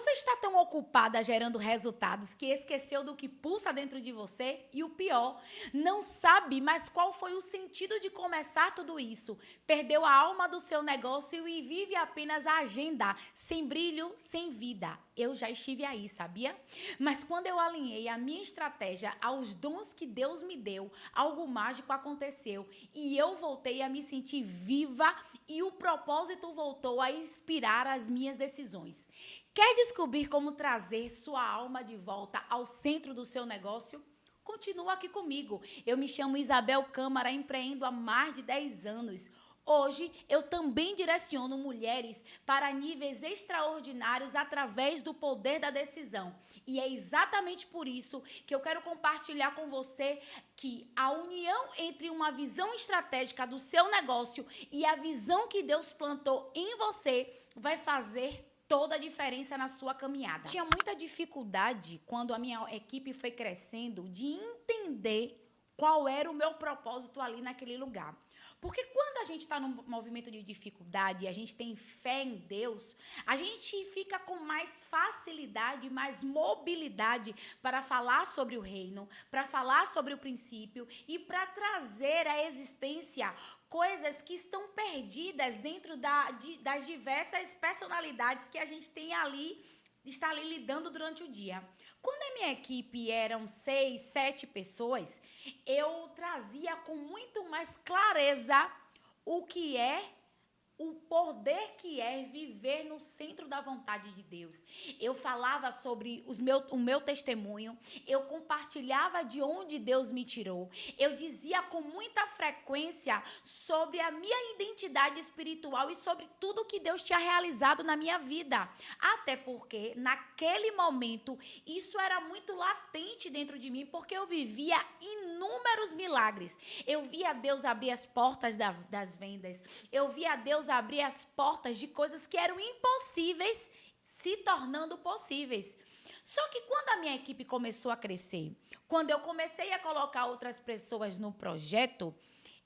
Você está tão ocupada gerando resultados que esqueceu do que pulsa dentro de você? E o pior, não sabe mais qual foi o sentido de começar tudo isso. Perdeu a alma do seu negócio e vive apenas a agenda, sem brilho, sem vida. Eu já estive aí, sabia? Mas quando eu alinhei a minha estratégia aos dons que Deus me deu, algo mágico aconteceu e eu voltei a me sentir viva e o propósito voltou a inspirar as minhas decisões. Quer descobrir como trazer sua alma de volta ao centro do seu negócio? Continua aqui comigo. Eu me chamo Isabel Câmara, empreendo há mais de 10 anos. Hoje, eu também direciono mulheres para níveis extraordinários através do poder da decisão. E é exatamente por isso que eu quero compartilhar com você que a união entre uma visão estratégica do seu negócio e a visão que Deus plantou em você vai fazer toda a diferença na sua caminhada. Tinha muita dificuldade quando a minha equipe foi crescendo de entender qual era o meu propósito ali naquele lugar. Porque quando a gente está num movimento de dificuldade e a gente tem fé em Deus, a gente fica com mais facilidade, mais mobilidade para falar sobre o reino, para falar sobre o princípio e para trazer à existência coisas que estão perdidas dentro das diversas personalidades que a gente tem ali, está ali lidando durante o dia. Quando a minha equipe eram 6, 7 pessoas, eu trazia com muito mais clareza o que é o poder que é viver no centro da vontade de Deus. Eu falava sobre o meu testemunho, eu compartilhava de onde Deus me tirou, eu dizia com muita frequência sobre a minha identidade espiritual e sobre tudo que Deus tinha realizado na minha vida. Até porque, naquele momento, isso era muito latente dentro de mim, porque eu vivia inúmeros milagres. Eu via Deus abrir as portas das vendas, eu via Deus abrir as portas de coisas que eram impossíveis se tornando possíveis. Só que quando a minha equipe começou a crescer, quando eu comecei a colocar outras pessoas no projeto,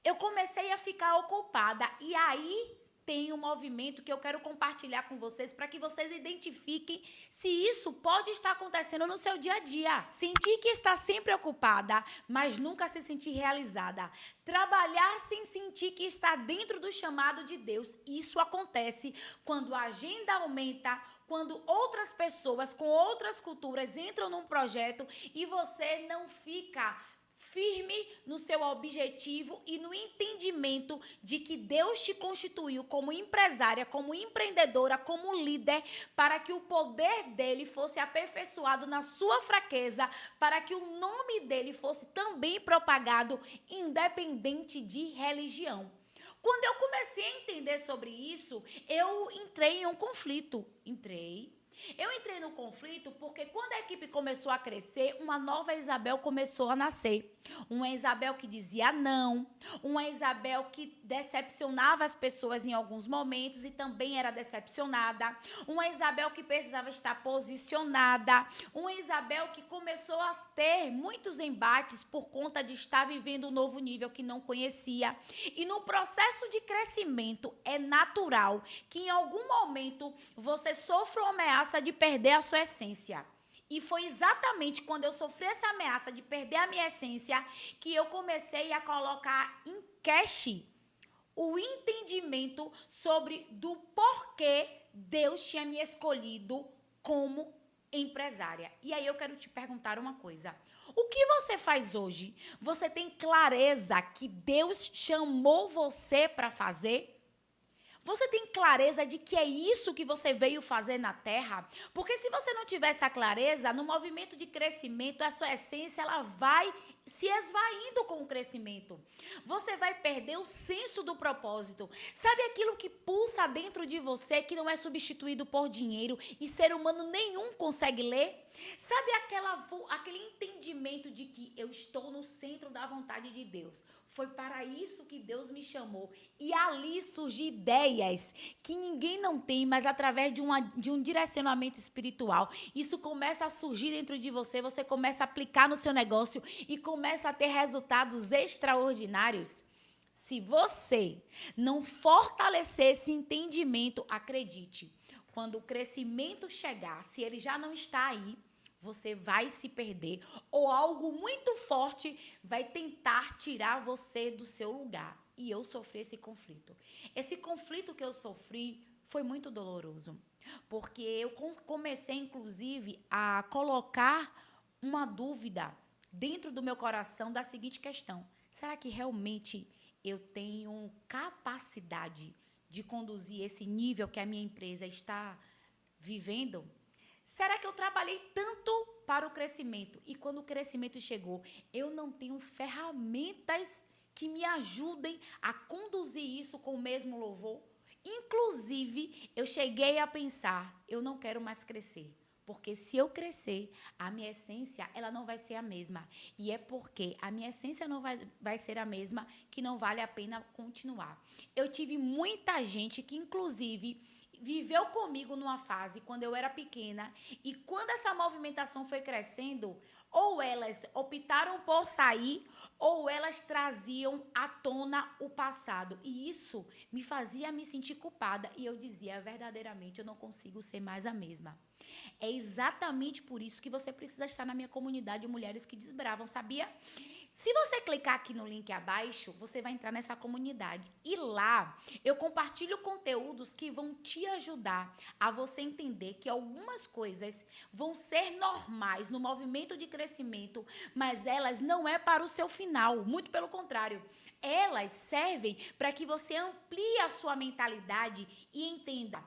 eu comecei a ficar ocupada. E aí tem um movimento que eu quero compartilhar com vocês para que vocês identifiquem se isso pode estar acontecendo no seu dia a dia. Sentir que está sempre ocupada, mas nunca se sentir realizada. Trabalhar sem sentir que está dentro do chamado de Deus. Isso acontece quando a agenda aumenta, quando outras pessoas com outras culturas entram num projeto e você não fica firme no seu objetivo e no entendimento de que Deus te constituiu como empresária, como empreendedora, como líder, para que o poder dele fosse aperfeiçoado na sua fraqueza, para que o nome dele fosse também propagado, independente de religião. Quando eu comecei a entender sobre isso, eu entrei em um conflito. Eu entrei no conflito porque quando a equipe começou a crescer, uma nova Isabel começou a nascer. Uma Isabel que dizia não, uma Isabel que decepcionava as pessoas em alguns momentos e também era decepcionada, uma Isabel que precisava estar posicionada, uma Isabel que começou a ter muitos embates por conta de estar vivendo um novo nível que não conhecia. E no processo de crescimento é natural que em algum momento você sofra uma ameaça de perder a sua essência. E foi exatamente quando eu sofri essa ameaça de perder a minha essência que eu comecei a colocar em cache o entendimento sobre do porquê Deus tinha me escolhido como empresária. E aí eu quero te perguntar uma coisa. O que você faz hoje? Você tem clareza que Deus chamou você para fazer? Você tem clareza de que é isso que você veio fazer na Terra? Porque se você não tiver essa clareza, no movimento de crescimento, a sua essência ela vai se esvaindo com o crescimento. Você vai perder o senso do propósito. Sabe aquilo que pulsa dentro de você, que não é substituído por dinheiro e ser humano nenhum consegue ler? Sabe aquele entendimento de que eu estou no centro da vontade de Deus? Foi para isso que Deus me chamou. E ali surgem ideias que ninguém não tem, mas através de um direcionamento espiritual. Isso começa a surgir dentro de você, você começa a aplicar no seu negócio e começa a ter resultados extraordinários. Se você não fortalecer esse entendimento, acredite, Quando o crescimento chegar, se ele já não está aí, você vai se perder ou algo muito forte vai tentar tirar você do seu lugar. E eu sofri esse conflito. Esse conflito que eu sofri foi muito doloroso, porque eu comecei, inclusive, a colocar uma dúvida dentro do meu coração da seguinte questão: será que realmente eu tenho capacidade de conduzir esse nível que a minha empresa está vivendo? Será que eu trabalhei tanto para o crescimento e quando o crescimento chegou, eu não tenho ferramentas que me ajudem a conduzir isso com o mesmo louvor? Inclusive, eu cheguei a pensar, eu não quero mais crescer. Porque se eu crescer, a minha essência ela não vai ser a mesma. E é porque a minha essência não vai ser a mesma que não vale a pena continuar. Eu tive muita gente que, inclusive, viveu comigo numa fase quando eu era pequena e quando essa movimentação foi crescendo, ou elas optaram por sair ou elas traziam à tona o passado. E isso me fazia me sentir culpada e eu dizia, verdadeiramente, eu não consigo ser mais a mesma. É exatamente por isso que você precisa estar na minha comunidade de Mulheres que Desbravam, sabia? Se você clicar aqui no link abaixo, você vai entrar nessa comunidade. E lá eu compartilho conteúdos que vão te ajudar a você entender que algumas coisas vão ser normais no movimento de crescimento, mas elas não é para o seu final. Muito pelo contrário. Elas servem para que você amplie a sua mentalidade e entenda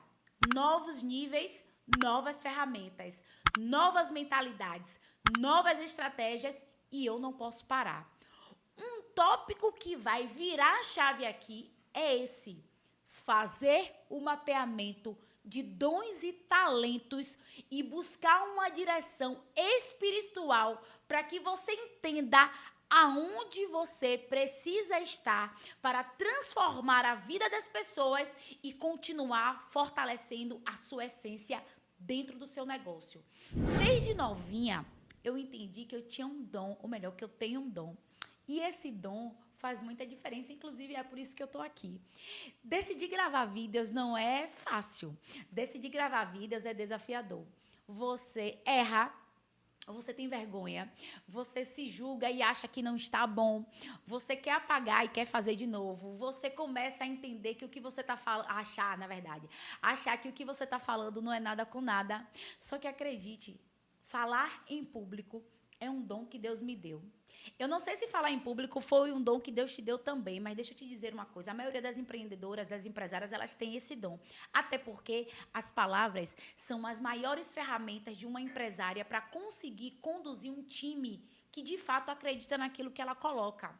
novos níveis, novas ferramentas, novas mentalidades, novas estratégias. E eu não posso parar. Um tópico que vai virar a chave aqui é esse: fazer o mapeamento de dons e talentos e buscar uma direção espiritual para que você entenda aonde você precisa estar para transformar a vida das pessoas e continuar fortalecendo a sua essência dentro do seu negócio. Desde novinha, eu entendi que eu tinha um dom, ou melhor, que eu tenho um dom. E esse dom faz muita diferença, inclusive é por isso que eu tô aqui. Decidir gravar vídeos não é fácil. Decidir gravar vídeos é desafiador. Você erra, você tem vergonha, você se julga e acha que não está bom, você quer apagar e quer fazer de novo, você começa a entender que o que você está falando, achar que o que você está falando não é nada com nada. Só que acredite, falar em público é um dom que Deus me deu. Eu não sei se falar em público foi um dom que Deus te deu também, mas deixa eu te dizer uma coisa. A maioria das empreendedoras, das empresárias, elas têm esse dom. Até porque as palavras são as maiores ferramentas de uma empresária para conseguir conduzir um time que, de fato, acredita naquilo que ela coloca.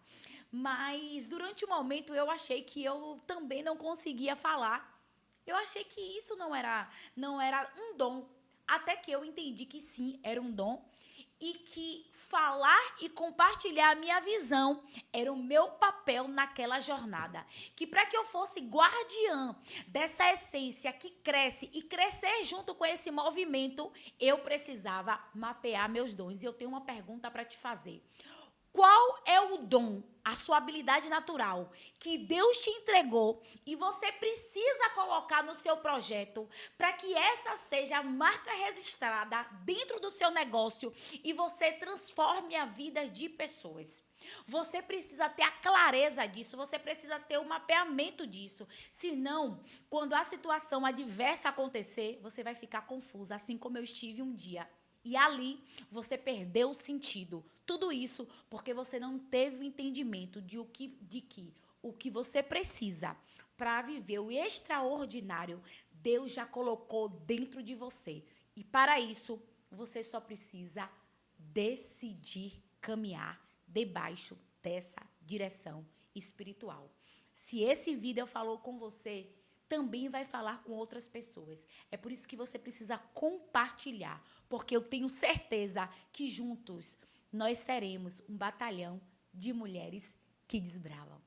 Mas, durante o momento, eu achei que eu também não conseguia falar. Eu achei que isso não era um dom. Até que eu entendi que sim, era um dom e que falar e compartilhar a minha visão era o meu papel naquela jornada. Que para que eu fosse guardiã dessa essência que cresce e crescer junto com esse movimento, eu precisava mapear meus dons. E eu tenho uma pergunta para te fazer. Qual é o dom, a sua habilidade natural que Deus te entregou e você precisa colocar no seu projeto para que essa seja a marca registrada dentro do seu negócio e você transforme a vida de pessoas? Você precisa ter a clareza disso, você precisa ter o mapeamento disso. Senão, quando a situação adversa acontecer, você vai ficar confusa, assim como eu estive um dia. E ali você perdeu o sentido. Tudo isso porque você não teve o entendimento de que o que você precisa para viver o extraordinário, Deus já colocou dentro de você. E para isso, você só precisa decidir caminhar debaixo dessa direção espiritual. Se esse vídeo falou com você, também vai falar com outras pessoas. É por isso que você precisa compartilhar, porque eu tenho certeza que juntos nós seremos um batalhão de mulheres que desbravam.